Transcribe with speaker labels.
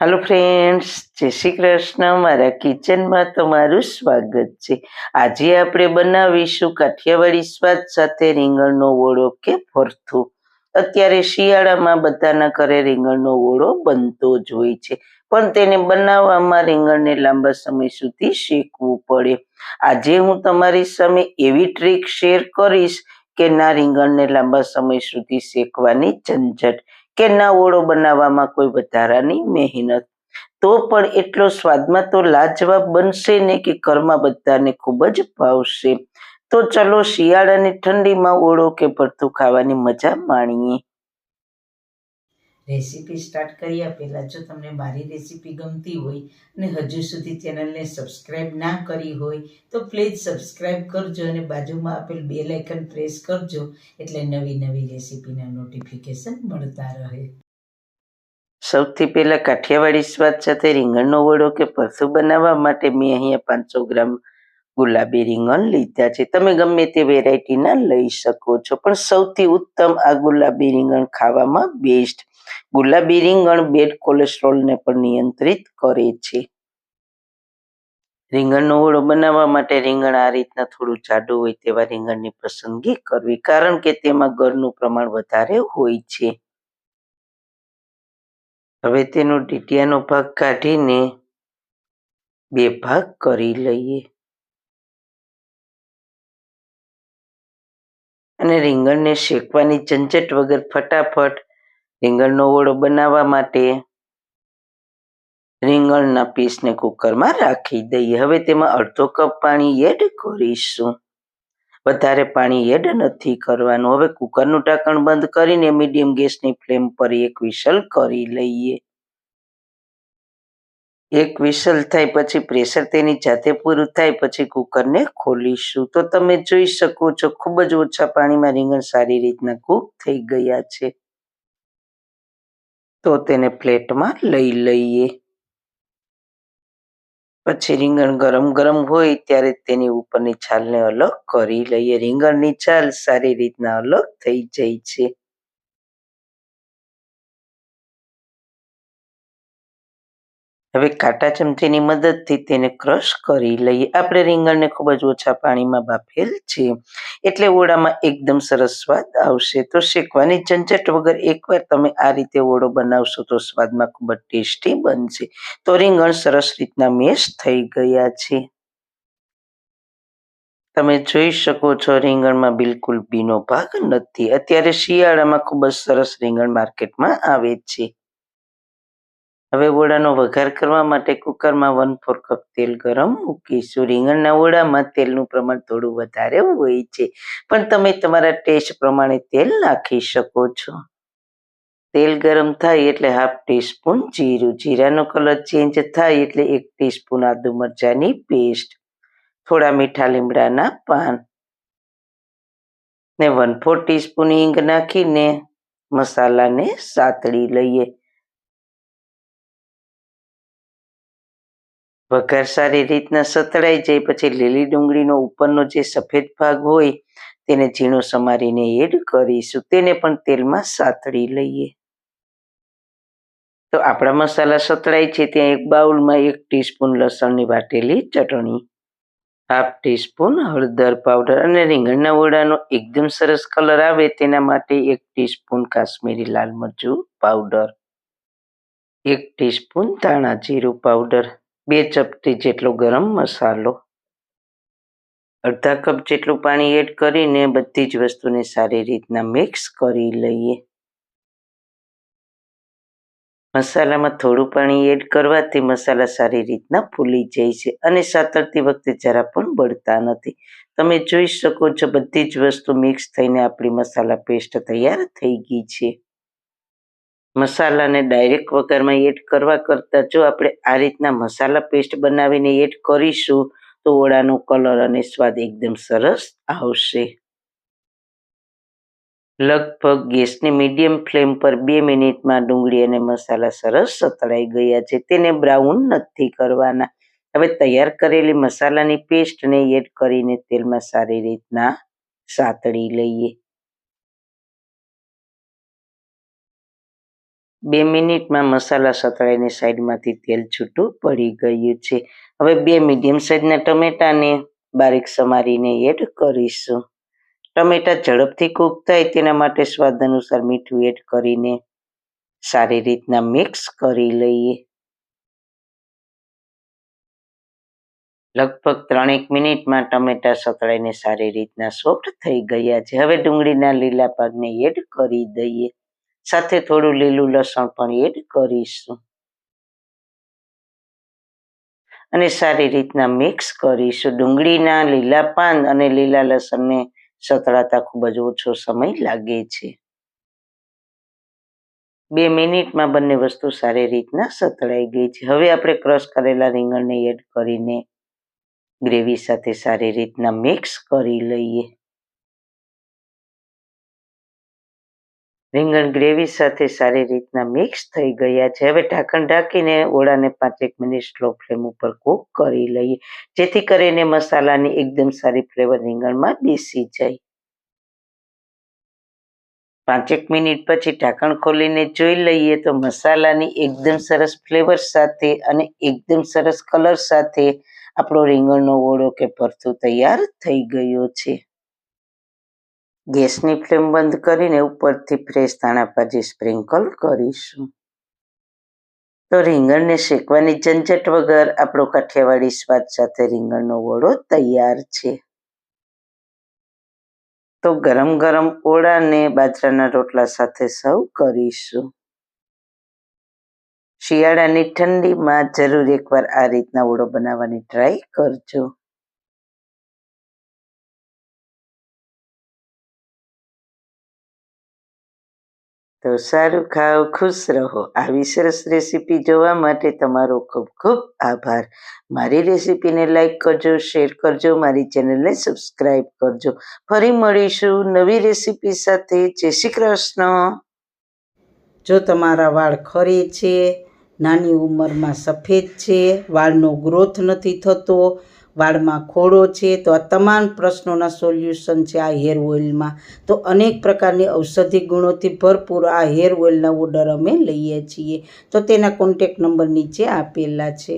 Speaker 1: Hello friends, जय श्री कृष्ण। मारा kitchen में तमारुं स्वागत छे। आज आपणे बनावीशुं काठियावाड़ी स्वाद साथे રીંગણનો ઓળો के भरथું। અત્યારે શિયાળામાં બધાના ઘરે રીંગણનો ઓળો બનતો જ હોય છે, પણ તેને બનાવવામાં રીંગણને લાંબા સમય સુધી શેકવું પડે। આજે હું તમારી સામે એવી ટ્રીક શેર કરીશ કે ના રીંગણને લાંબા સમય સુધી શેકવાની ઝંઝટ, કે ના ઓળો બનાવવામાં કોઈ વધારાની મહેનત, તો પણ એટલો સ્વાદમાં તો લાજવાબ બનશે ને કે ઘરમાં બધાને ખૂબ જ ભાવશે। તો ચલો શિયાળાની ઠંડીમાં ઓળો કે ભરથું ખાવાની મજા માણીએ।
Speaker 2: રેસીપી સ્ટાર્ટ કર્યા પહેલાં જો તમને મારી રેસીપી ગમતી હોય અને હજુ સુધી ચેનલને સબસ્ક્રાઈબ ના કરી હોય તો પ્લીઝ સબસ્ક્રાઈબ કરજો અને બાજુમાં આપેલ બેલ આઇકન પ્રેસ કરજો, એટલે નવી નવી રેસીપીના નોટિફિકેશન મળતા રહે।
Speaker 1: સૌથી પહેલા કાઠિયાવાડી સ્વાદ સાથે રીંગણનો ઓળો કે ભરથું બનાવવા માટે મેં અહીંયા 500 ગ્રામ ગુલાબી રીંગણ લીધા છે। તમે ગમે તે વેરાયટીના લઈ શકો છો, પણ સૌથી ઉત્તમ આ ગુલાબી રીંગણ ખાવામાં બેસ્ટ। ગુલાબી રીંગણ બેડ કોલેસ્ટ્રોલને પણ નિયંત્રિત કરે છે। રીંગણનો ઓળો બનાવવા માટે રીંગણ આ રીતના થોડું જાડું હોય તેવા રીંગણની પસંદગી કરવી, કારણ કે તેમાં ગળનું પ્રમાણ વધારે હોય છે। હવે તેનો ડીટીયાનો ભાગ કાઢીને 2 ભાગ કરી લઈએ અને રીંગણને શેકવાની ઝંઝટ વગર ફટાફટ રીંગણનો ઓળો બનાવવા માટે રીંગણના પીસને કુકરમાં રાખી દઈએ। હવે તેમાં અડધો કપ પાણી એડ કરીશું, વધારે પાણી એડ નથી કરવાનું। હવે કુકરનું ઢાંકણ બંધ કરીને મીડિયમ ગેસની ફ્લેમ પર એક વિસલ કરી લઈએ। એક વિસલ થાય પછી પ્રેશર તેની જાતે પૂરું થાય પછી કુકરને ખોલીશું તો તમે જોઈ શકો છો ખૂબ જ ઓછા પાણીમાં રીંગણ સારી રીતના કૂક થઈ ગયા છે। તો તેને પ્લેટમાં લઈ લઈએ। પછી રીંગણ ગરમ ગરમ હોય ત્યારે તેની ઉપરની છાલને અલગ કરી લઈએ। રીંગણની છાલ સારી રીતના અલગ થઈ જાય છે। હવે કાંટા ચમચીની મદદથી તેને ક્રશ કરી લઈએ। આપણે રીંગણને ખૂબ જ ઓછા પાણીમાં બાફેલ છે, એટલે ઓળામાં એકદમ સરસ સ્વાદ આવશે। તો શેકવાની ઝંઝટ વગર એકવાર તમે આ રીતે ઓળો બનાવશો તો સ્વાદમાં ખૂબ જ ટેસ્ટી બનશે। તો રીંગણ સરસ રીતના મેશ થઈ ગયા છે। તમે જોઈ શકો છો રીંગણમાં બિલકુલ બીનો ભાગ નથી। અત્યારે શિયાળામાં ખૂબ જ સરસ રીંગણ માર્કેટમાં આવે છે। હવે ઓળાનો વઘાર કરવા માટે કુકરમાં 1/4 કપ તેલ ગરમ મૂકીશું। રીંગણના ઓળામાં તેલનું પ્રમાણ થોડું વધારે હોય છે, પણ તમે તમારા ટેસ્ટ પ્રમાણે તેલ નાખી શકો છો। તેલ ગરમ થાય એટલે 1/2 ટીસ્પૂન જીરું, જીરાનો કલર ચેન્જ થાય એટલે 1 ટીસ્પૂન આદુ મરચાંની પેસ્ટ, થોડા મીઠા લીમડાના પાન ને 1/4 ટીસ્પૂન હિંગ નાખીને મસાલાને સાતળી લઈએ। વઘાર સારી રીતના સતળાઈ જાય પછી લીલી ડુંગળીનો ઉપરનો જે સફેદ ભાગ હોય તેને ઝીણો સમારીને એડ કરીશું, તેને પણ તેલમાં સાતળી લઈએ। તો આપણા મસાલા સતળાય છે ત્યાં એક બાઉલમાં 1 ટીસ્પૂન લસણની વાટેલી ચટણી, 1/2 ટીસ્પૂન હળદર પાવડર અને રીંગણના ઓળાનો એકદમ સરસ કલર આવે તેના માટે 1 ટીસ્પૂન કાશ્મીરી લાલ મરચું પાવડર, 1 ટીસ્પૂન ધાણા જીરું પાવડર, 2 ચપટી જેટલો ગરમ મસાલો, અડધા કપ જેટલું પાણી એડ કરીને બધી જ વસ્તુને સારી રીતના મિક્સ કરી લઈએ। મસાલામાં થોડું પાણી એડ કરવાથી મસાલા સારી રીતના ફૂલી જાય છે અને સાતળતી વખતે જરા પણ બળતા નથી। તમે જોઈ શકો છો બધી જ વસ્તુ મિક્સ થઈને આપણી મસાલા પેસ્ટ તૈયાર થઈ ગઈ છે। મસાલાને ડાયરેક્ટ વઘારમાં એડ કરવા કરતાં જો આપણે આ રીતના મસાલા પેસ્ટ બનાવીને એડ કરીશું તો ઓળાનો કલર અને સ્વાદ એકદમ સરસ આવશે। લગભગ ગેસની મીડિયમ ફ્લેમ પર 2 મિનિટમાં ડુંગળી અને મસાલા સરસ સતળાઈ ગયા છે। તેને બ્રાઉન નથી કરવાના, હવે તૈયાર કરેલી મસાલાની પેસ્ટને એડ કરીને તેલમાં સારી રીતના સાતળી લઈએ. 2 મિનિટમાં મસાલા સતળાઈને સાઈડમાંથી તેલ છૂટું પડી ગયું છે. હવે 2 મીડિયમ સાઈઝના ટમેટાને બારીક સમારીને એડ કરીશું. ટમેટા ઝડપથી કૂક થાય તેના માટે સ્વાદ અનુસાર મીઠું એડ કરીને સારી રીતના મિક્સ કરી લઈએ. લગભગ 3 મિનિટમાં ટમેટા સતળાઈને સારી રીતના સોફ્ટ થઈ ગયા છે. હવે ડુંગળીના લીલા ભાગને એડ કરી દઈએ. સાથે થોડું લીલું લસણ પણ એડ કરીશું અને સારી રીતના મિક્સ કરીશું. ડુંગળીના લીલા પાન અને લીલા લસણને સતળાતા ખૂબ જ ઓછો સમય લાગે છે. 2 મિનિટમાં બંને વસ્તુ સારી રીતના સતળાઈ ગઈ છે. હવે આપણે ક્રશ કરેલા રીંગણને એડ કરીને ગ્રેવી સાથે સારી રીતના મિક્સ કરી લઈએ. રીંગણ ગ્રેવી સાથે સારી રીતના મિક્સ થઈ ગયા છે. હવે ઢાંકણ ઢાંકીને ઓળાને 5 મિનિટ સ્લો ફ્લેમ ઉપર કૂક કરી લઈએ, જેથી કરીને મસાલાની એકદમ સારી ફ્લેવર રીંગણમાં બેસી જાય. 5 મિનિટ પછી ઢાંકણ ખોલીને જોઈ લઈએ તો મસાલાની એકદમ સરસ ફ્લેવર સાથે અને એકદમ સરસ કલર સાથે આપણો રીંગણનો ઓળો કે ભરથું તૈયાર થઈ ગયો છે. ગેસની ફ્લેમ બંધ કરીને ઉપરથી ફ્રેશ ધાણા ભાજી સ્પ્રિંકલ કરીશું. તો રીંગણને શેકવાની ઝંઝટ વગર આપણો કાઠિયાવાડી સ્વાદ સાથે રીંગણનો ઓળો તૈયાર છે. તો ગરમ ગરમ ઓળાને બાજરાના રોટલા સાથે સર્વ કરીશું. શિયાળાની ઠંડીમાં જરૂર એકવાર આ રીતના ઓળો બનાવવાની ટ્રાય કરજો. તો સારું ખાઓ, ખુશ રહો. આવી સરસ રેસીપી જોવા માટે તમારો ખૂબ ખૂબ આભાર. મારી રેસીપીને લાઈક કરજો, શેર કરજો, મારી ચેનલને સબસ્ક્રાઈબ કરજો. ફરી મળીશું નવી રેસીપી સાથે. જય શ્રી કૃષ્ણ.
Speaker 2: જો તમારા વાળ ખરે છે, નાની ઉંમરમાં સફેદ છે, વાળનો ગ્રોથ નથી થતો, વાળમાં ખોડો છે, તો આ તમામ પ્રશ્નોના સોલ્યુશન છે આ હેર ઓઇલમાં. તો અનેક પ્રકારની ઔષધિ ગુણોથી ભરપૂર આ હેર ઓઇલના ઓર્ડર અમે લઈએ છીએ. તો તેના કોન્ટેક્ટ નંબર નીચે આપેલા છે.